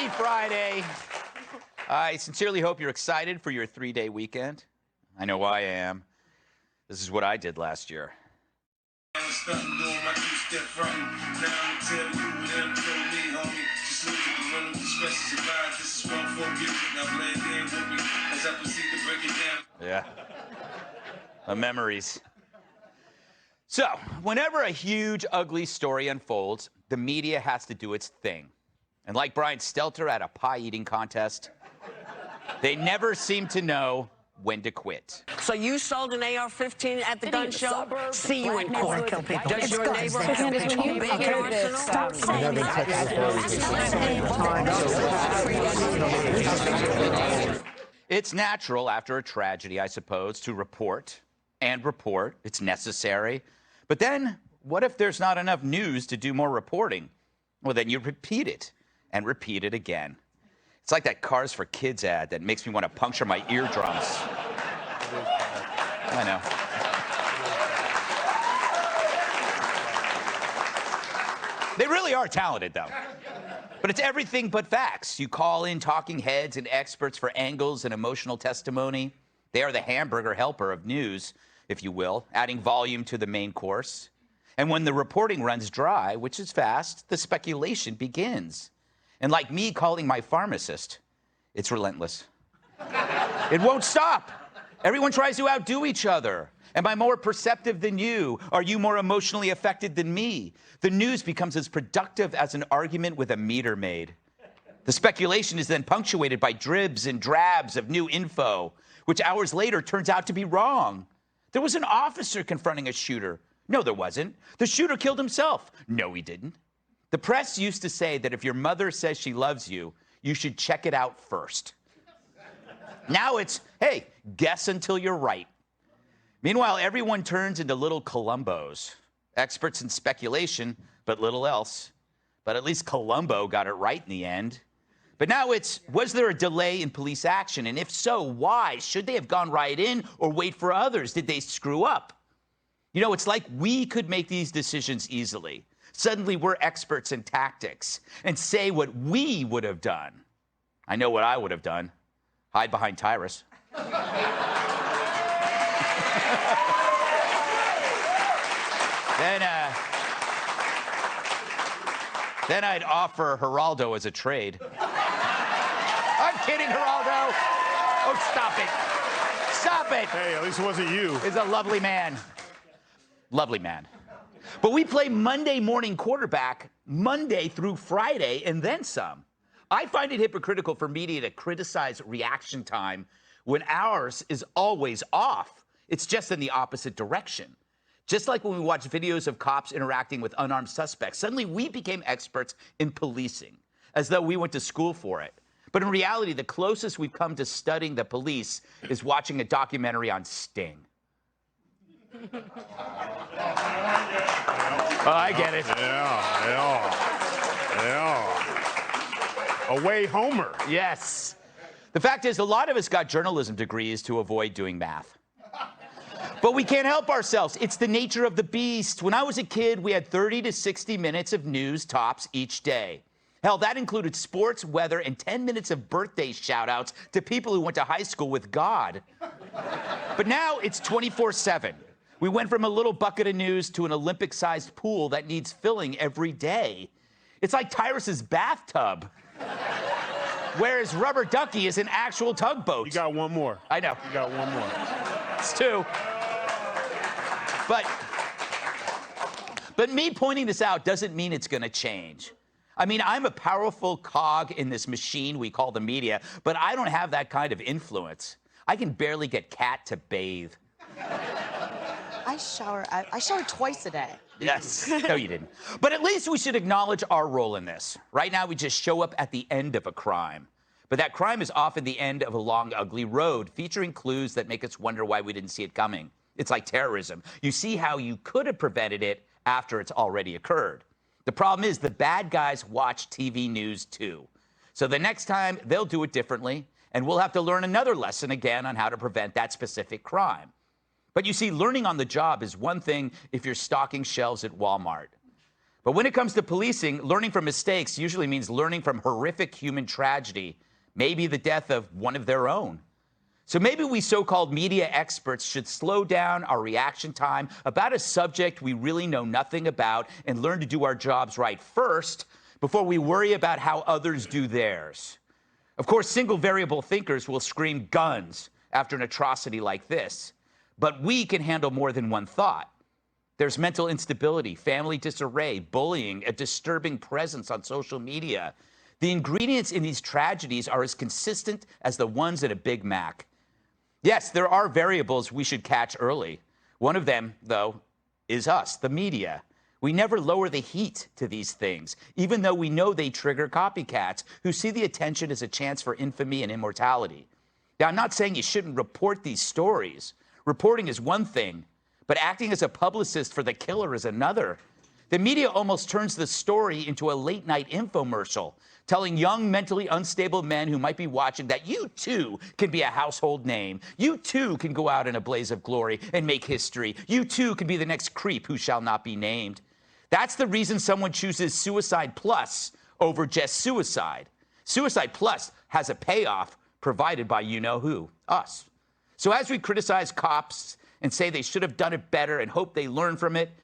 Happy Friday. I sincerely hope you're excited for your 3-day weekend. I know I am. This is what I did last year. Yeah. The memories. So, whenever a huge, ugly story unfolds, the media has to do its thing. And like Brian Stelter at a pie-eating contest, they never seem to know when to quit. So you sold an AR-15 at the gun show? See you in court. Does your neighbor have a big arsenal? It's natural after a tragedy, I suppose, to report and report. It's necessary. But then, what if there's not enough news to do more reporting? Well, then you repeat it and repeat it again. It's like that Cars for Kids ad that makes me want to puncture my eardrums. I know. They really are talented, though. But it's everything but facts. You call in talking heads and experts for angles and emotional testimony. They are the hamburger helper of news, if you will, adding volume to the main course. And when the reporting runs dry, which is fast, the speculation begins. And like me calling my pharmacist, it's relentless. It won't stop. Everyone tries to outdo each other. Am I more perceptive than you? Are you more emotionally affected than me? The news becomes as productive as an argument with a meter maid. The speculation is then punctuated by dribs and drabs of new info, which hours later turns out to be wrong. There was an officer confronting a shooter. No, there wasn't. The shooter killed himself. No, he didn't. The press used to say that if your mother says she loves you, you should check it out first. Now it's, hey, guess until you're right. Meanwhile, everyone turns into little Columbos, experts in speculation, but little else. But at least Columbo got it right in the end. But now it's, was there a delay in police action? And if so, why? Should they have gone right in or wait for others? Did they screw up? You know, it's like we could make these decisions easily. Suddenly, we're experts in tactics and say what we would have done. I know what I would have done. Hide behind Tyrus. Then I'd offer Geraldo as a trade. I'm kidding, Geraldo. Oh, stop it. Stop it. Hey, at least it wasn't you. He's a lovely man. Lovely man. But we play Monday morning quarterback Monday through Friday and then some. I find it hypocritical for media to criticize reaction time when ours is always off. It's just in the opposite direction. Just like when we watch videos of cops interacting with unarmed suspects, suddenly we became experts in policing, as though we went to school for it. But in reality, the closest we've come to studying the police is watching a documentary on Sting. Oh, I get it. Yeah. Away Homer. Yes. The fact is, a lot of us got journalism degrees to avoid doing math. But we can't help ourselves. It's the nature of the beast. When I was a kid, we had 30 to 60 minutes of news tops each day. Hell, that included sports, weather, and 10 minutes of birthday shout-outs to people who went to high school with God. But now it's 24/7. We went from a little bucket of news to an Olympic-sized pool that needs filling every day. It's like Tyrus's bathtub, whereas Rubber Ducky is an actual tugboat. You got one more. I know. You got one more. It's two. But me pointing this out doesn't mean it's going to change. I mean, I'm a powerful cog in this machine we call the media, but I don't have that kind of influence. I can barely get Kat to bathe. I shower twice a day. Yes. No, you didn't. But at least we should acknowledge our role in this. Right now, we just show up at the end of a crime. But that crime is often the end of a long, ugly road, featuring clues that make us wonder why we didn't see it coming. It's like terrorism. You see how you could have prevented it after it's already occurred. The problem is the bad guys watch TV news too. So the next time, they'll do it differently, and we'll have to learn another lesson again on how to prevent that specific crime. But you see, learning on the job is one thing if you're stocking shelves at Walmart. But when it comes to policing, learning from mistakes usually means learning from horrific human tragedy, maybe the death of one of their own. So maybe we so-called media experts should slow down our reaction time about a subject we really know nothing about and learn to do our jobs right first before we worry about how others do theirs. Of course, single variable thinkers will scream guns after an atrocity like this, but we can handle more than one thought. There's mental instability, family disarray, bullying, a disturbing presence on social media. The ingredients in these tragedies are as consistent as the ones in a Big Mac. Yes, there are variables we should catch early. One of them, though, is us, the media. We never lower the heat to these things, even though we know they trigger copycats who see the attention as a chance for infamy and immortality. Now, I'm not saying you shouldn't report these stories. Reporting is one thing, but acting as a publicist for the killer is another. The media almost turns the story into a late-night infomercial, telling young, mentally unstable men who might be watching that you, too, can be a household name. You, too, can go out in a blaze of glory and make history. You, too, can be the next creep who shall not be named. That's the reason someone chooses Suicide Plus over just suicide. Suicide Plus has a payoff provided by you-know-who, us. So as we criticize cops and say they should have done it better and hope they learn from it,